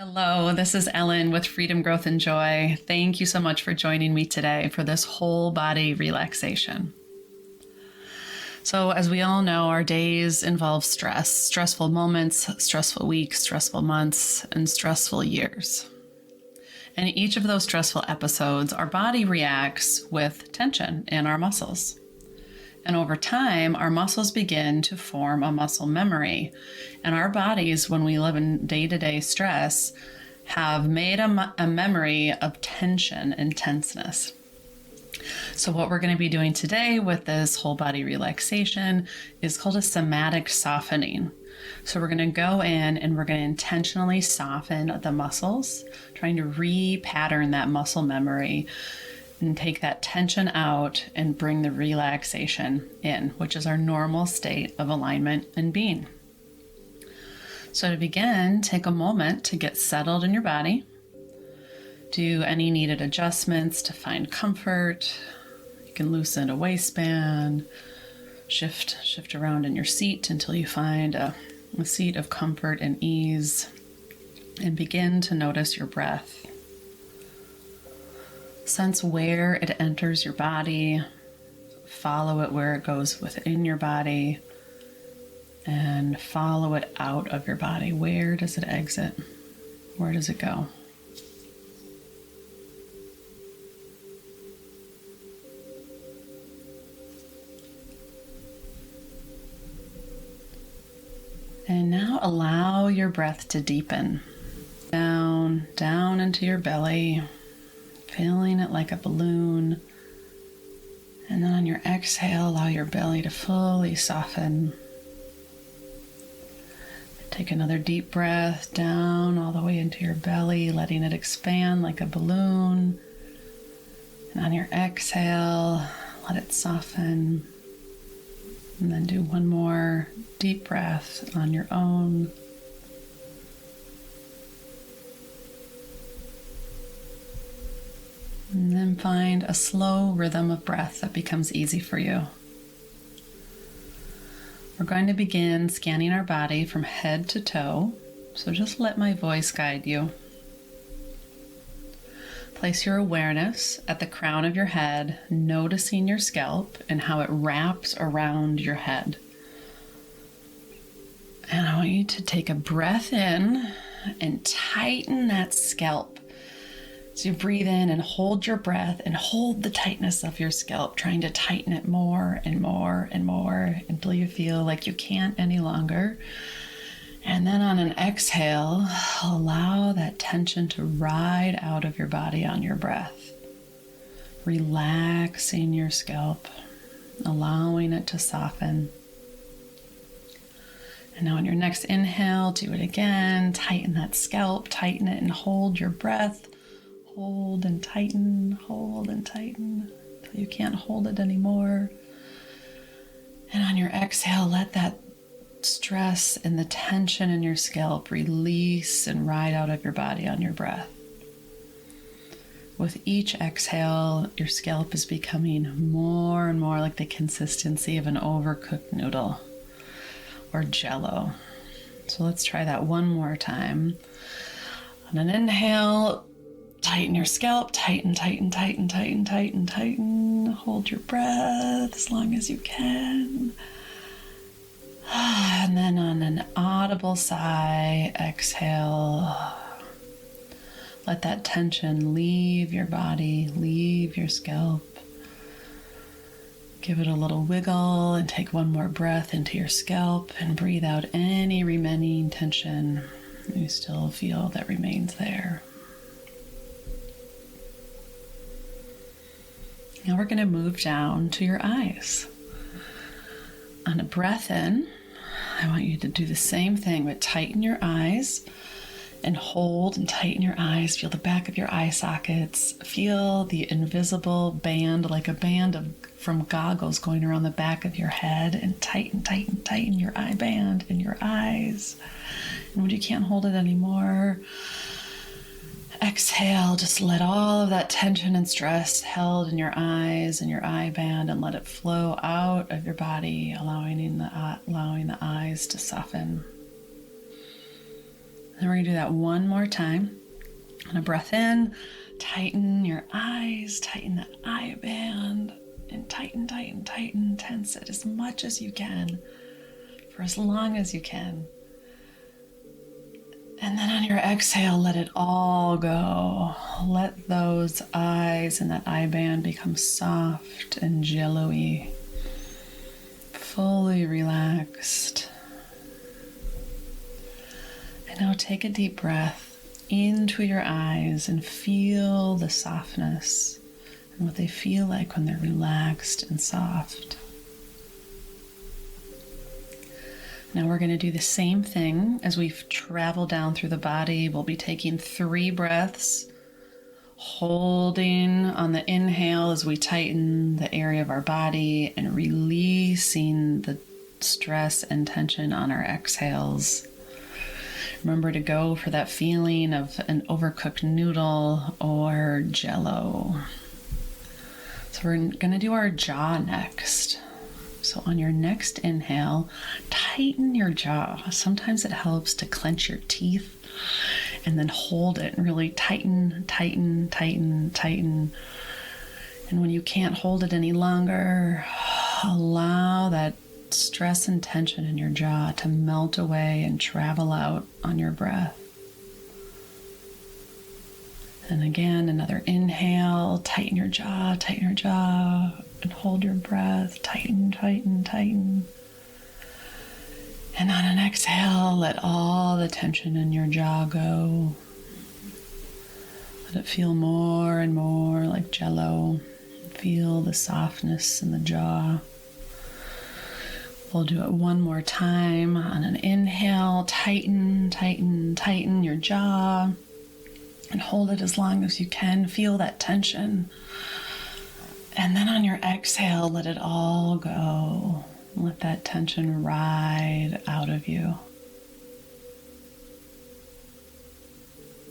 Hello, this is Ellen with Freedom, Growth, and Joy. Thank you so much for joining me today for this whole body relaxation. So, as we all know, our days involve stress, stressful moments, stressful weeks, stressful months, and stressful years. And each of those stressful episodes, our body reacts with tension in our muscles. And over time, our muscles begin to form a muscle memory. And our bodies, when we live in day-to-day stress, have made a memory of tension and tenseness. So what we're going to be doing today with this whole body relaxation is called a somatic softening. So we're going to go in and we're going to intentionally soften the muscles, trying to repattern that muscle memory and take that tension out and bring the relaxation in, which is our normal state of alignment and being. So to begin, take a moment to get settled in your body. Do any needed adjustments to find comfort. You can loosen a waistband, shift around in your seat until you find a seat of comfort and ease, and begin to notice your breath. Sense where it enters your body, follow it where it goes within your body, and follow it out of your body. Where does it exit? Where does it go? And now allow your breath to deepen. Down into your belly. Feeling it like a balloon. And then on your exhale, allow your belly to fully soften. Take another deep breath down all the way into your belly, letting it expand like a balloon. And on your exhale, let it soften. And then do one more deep breath on your own. And then find a slow rhythm of breath that becomes easy for you. We're going to begin scanning our body from head to toe, so just let my voice guide you. Place your awareness at the crown of your head, noticing your scalp and how it wraps around your head. And I want you to take a breath in and tighten that scalp. So you breathe in and hold your breath and hold the tightness of your scalp, trying to tighten it more and more and more until you feel like you can't any longer. And then on an exhale, allow that tension to ride out of your body on your breath, relaxing your scalp, allowing it to soften. And now on your next inhale, do it again. Tighten that scalp, tighten it and hold your breath. Hold and tighten until you can't hold it anymore. And on your exhale, let that stress and the tension in your scalp release and ride out of your body on your breath. With each exhale, your scalp is becoming more and more like the consistency of an overcooked noodle or jello. So let's try that one more time. On an inhale, tighten your scalp, tighten. Hold your breath as long as you can. And then on an audible sigh, exhale. Let that tension leave your body, leave your scalp. Give it a little wiggle and take one more breath into your scalp and breathe out any remaining tension you still feel that remains there. Now we're going to move down to your eyes. On a breath in, I want you to do the same thing, but tighten your eyes and hold and tighten your eyes. Feel the back of your eye sockets. Feel the invisible band, like a band from goggles going around the back of your head, and tighten your eye band in your eyes. And when you can't hold it anymore, exhale, just let all of that tension and stress held in your eyes and your eye band and let it flow out of your body, allowing the eyes to soften. And we're going to do that one more time. And a breath in, tighten your eyes, tighten the eye band, and tighten, tighten, tighten. Tense it as much as you can for as long as you can. And then on your exhale, let it all go. Let those eyes and that eye band become soft and jello-y, fully relaxed. And now take a deep breath into your eyes and feel the softness and what they feel like when they're relaxed and soft. Now we're going to do the same thing as we travel down through the body. We'll be taking 3 breaths, holding on the inhale as we tighten the area of our body and releasing the stress and tension on our exhales. Remember to go for that feeling of an overcooked noodle or jello. So we're going to do our jaw next. So on your next inhale, tighten your jaw. Sometimes it helps to clench your teeth and then hold it and really tighten, tighten, tighten, tighten. And when you can't hold it any longer, allow that stress and tension in your jaw to melt away and travel out on your breath. And again, another inhale, tighten your jaw, and hold your breath, tighten, tighten, tighten. And on an exhale, let all the tension in your jaw go. Let it feel more and more like jello. Feel the softness in the jaw. We'll do it one more time. On an inhale, tighten, tighten, tighten your jaw. And hold it as long as you can. Feel that tension. And then on your exhale, let it all go. Let that tension ride out of you.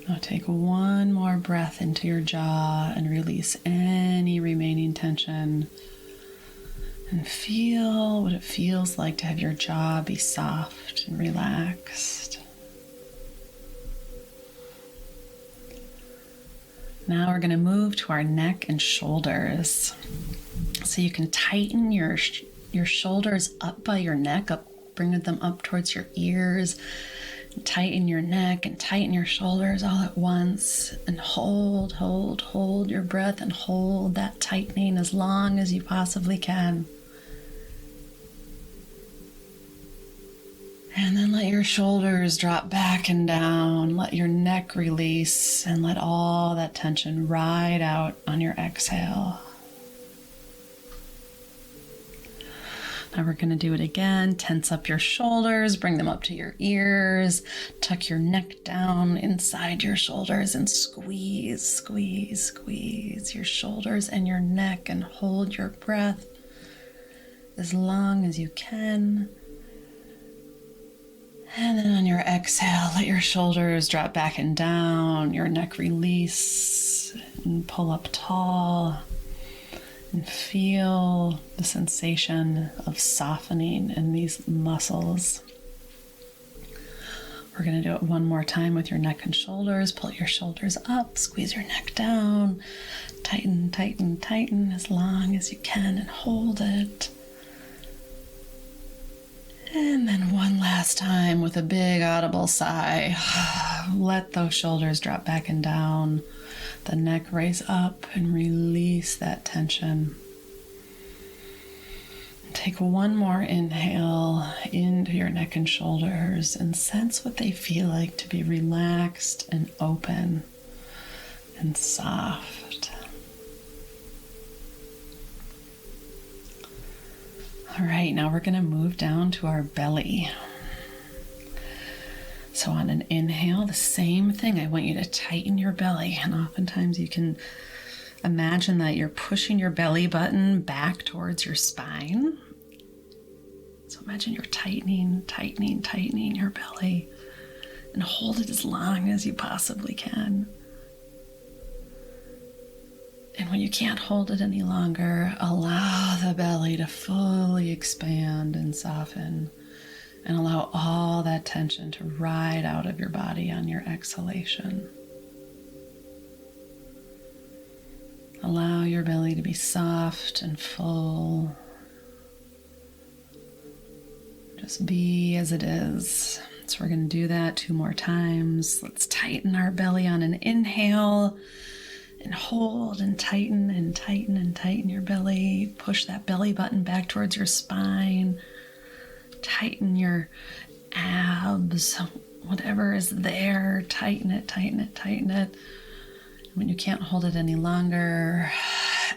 Now take one more breath into your jaw and release any remaining tension. And feel what it feels like to have your jaw be soft and relaxed. Now we're going to move to our neck and shoulders. So you can tighten your shoulders up by your neck, bring them up towards your ears. Tighten your neck and tighten your shoulders all at once. And hold your breath and hold that tightening as long as you possibly can. And then let your shoulders drop back and down. Let your neck release and let all that tension ride out on your exhale. Now we're going to do it again. Tense up your shoulders, bring them up to your ears, tuck your neck down inside your shoulders and squeeze, squeeze, squeeze your shoulders and your neck and hold your breath as long as you can. And then on your exhale, let your shoulders drop back and down, your neck release and pull up tall. And feel the sensation of softening in these muscles. We're going to do it one more time with your neck and shoulders. Pull your shoulders up, squeeze your neck down, tighten, tighten, tighten as long as you can and hold it. And then one last time with a big audible sigh. Let those shoulders drop back and down. The neck raise up and release that tension. Take one more inhale into your neck and shoulders and sense what they feel like to be relaxed and open and soft. All right, now we're going to move down to our belly. So on an inhale, the same thing. I want you to tighten your belly. And oftentimes you can imagine that you're pushing your belly button back towards your spine. So imagine you're tightening, tightening, tightening your belly. And hold it as long as you possibly can. And when you can't hold it any longer, allow the belly to fully expand and soften. And allow all that tension to ride out of your body on your exhalation. Allow your belly to be soft and full. Just be as it is. So we're going to do that 2 more times. Let's tighten our belly on an inhale and hold and tighten and tighten and tighten your belly. Push that belly button back towards your spine. Tighten your abs, whatever is there. Tighten it, tighten it, tighten it. When you can't hold it any longer,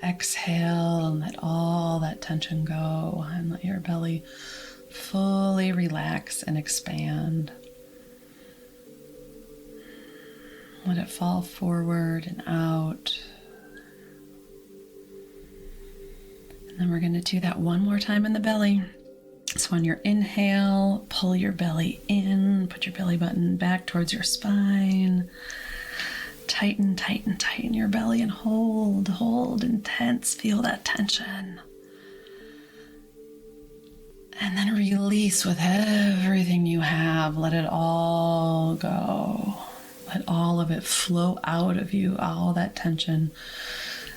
exhale and let all that tension go and let your belly fully relax and expand. Let it fall forward and out. And then we're going to do that 1 more time in the belly. So on your inhale, pull your belly in, put your belly button back towards your spine. Tighten, tighten, tighten your belly and hold, hold intense. Feel that tension. And then release with everything you have. Let it all go. Let all of it flow out of you, all that tension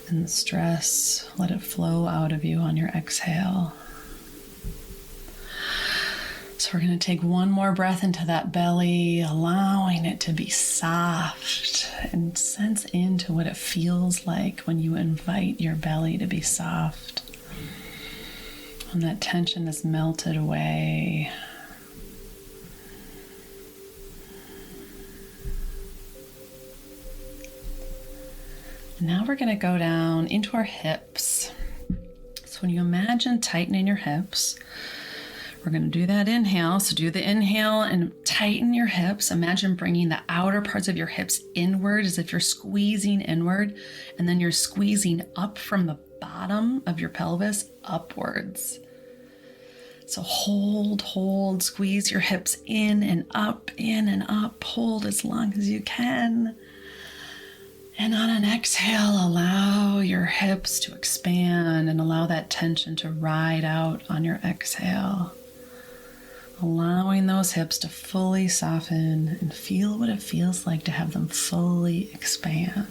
and stress. Let it flow out of you on your exhale. So we're going to take 1 more breath into that belly, allowing it to be soft, and sense into what it feels like when you invite your belly to be soft. And that tension is melted away. Now we're going to go down into our hips. So when you imagine tightening your hips, we're going to do that inhale. So do the inhale and tighten your hips. Imagine bringing the outer parts of your hips inward as if you're squeezing inward, and then you're squeezing up from the bottom of your pelvis upwards. So hold, hold, squeeze your hips in and up, hold as long as you can. And on an exhale, allow your hips to expand and allow that tension to ride out on your exhale. Allowing those hips to fully soften and feel what it feels like to have them fully expand.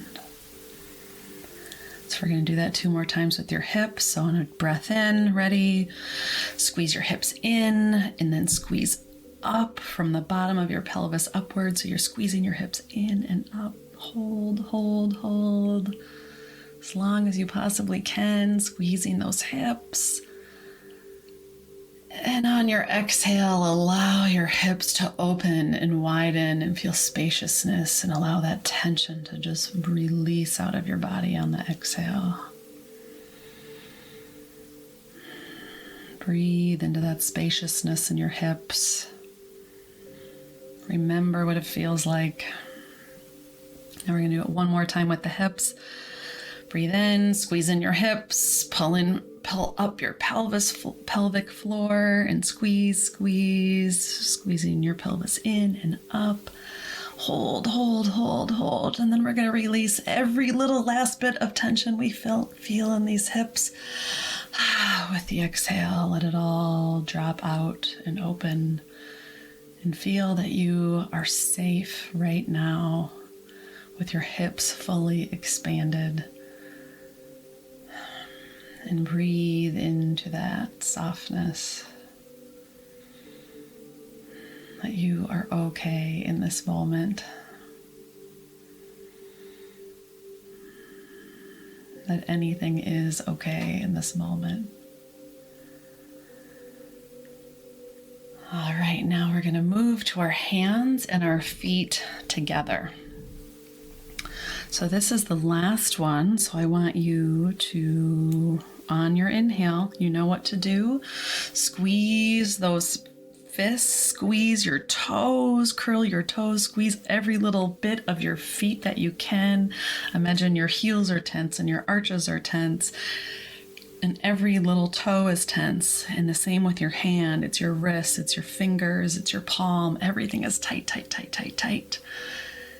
So we're going to do that 2 more times with your hips. So on a breath in, ready, squeeze your hips in and then squeeze up from the bottom of your pelvis upwards. So you're squeezing your hips in and up. Hold, hold, hold. As long as you possibly can, squeezing those hips. And on your exhale, allow your hips to open and widen and feel spaciousness, and allow that tension to just release out of your body on the exhale. Breathe into that spaciousness in your hips. Remember what it feels like. Now we're going to do it 1 more time with the hips. Breathe in, squeeze in your hips, pull up your pelvic floor, and squeezing your pelvis in and up. Hold, hold, hold, hold. And then we're going to release every little last bit of tension we feel in these hips. With the exhale, let it all drop out and open, and feel that you are safe right now with your hips fully expanded. And breathe into that softness, that you are okay in this moment, that anything is okay in this moment. All right, now we're going to move to our hands and our feet together. So this is the last one. So I want you to, on your inhale, you know what to do. Squeeze those fists, squeeze your toes, curl your toes, squeeze every little bit of your feet that you can. Imagine your heels are tense and your arches are tense, and every little toe is tense. And the same with your hand. It's your wrists, it's your fingers, it's your palm. Everything is tight, tight, tight, tight, tight.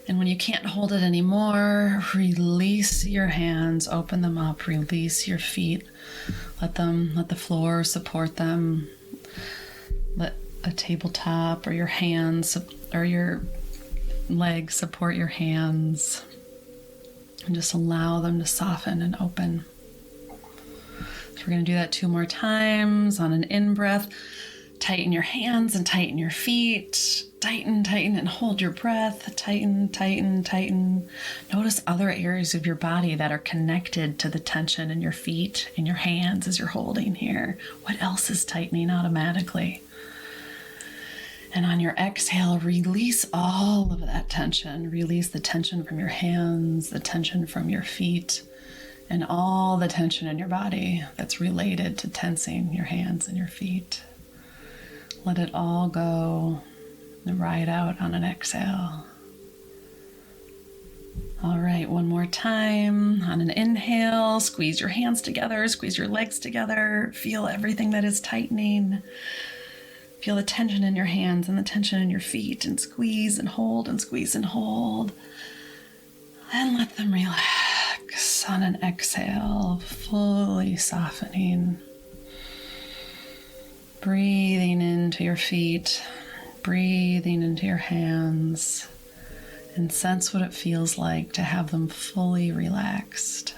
And when you can't hold it anymore, release your hands, open them up, release your feet. Let the floor support them. Let a tabletop, or your hands or your legs support your hands, and just allow them to soften and open. So we're going to do that 2 more times. On an in-breath, tighten your hands and tighten your feet. Tighten, tighten, and hold your breath. Tighten, tighten, tighten. Notice other areas of your body that are connected to the tension in your feet and your hands as you're holding here. What else is tightening automatically? And on your exhale, release all of that tension. Release the tension from your hands, the tension from your feet, and all the tension in your body that's related to tensing your hands and your feet. Let it all go and ride out on an exhale. All right, 1 more time. On an inhale, squeeze your hands together, squeeze your legs together. Feel everything that is tightening. Feel the tension in your hands and the tension in your feet, and squeeze and hold and squeeze and hold. And let them relax on an exhale, fully softening. Breathing into your feet, breathing into your hands, and sense what it feels like to have them fully relaxed.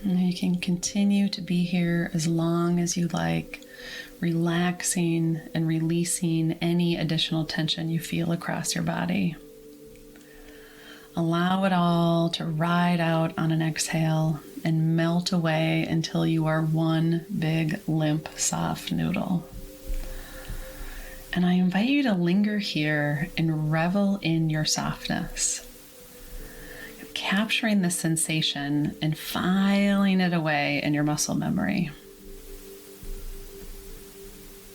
And you can continue to be here as long as you like, relaxing and releasing any additional tension you feel across your body. Allow it all to ride out on an exhale and melt away until you are one big, limp, soft noodle. And I invite you to linger here and revel in your softness. Capturing the sensation and filing it away in your muscle memory.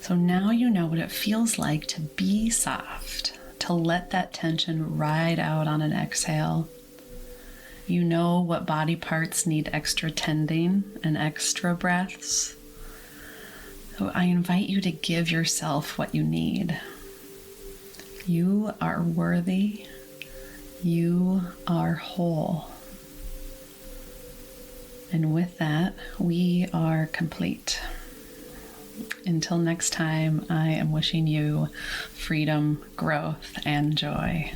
So now you know what it feels like to be soft, to let that tension ride out on an exhale. You know what body parts need extra tending and extra breaths. So I invite you to give yourself what you need. You are worthy. You are whole. And with that, we are complete. Until next time, I am wishing you freedom, growth, and joy.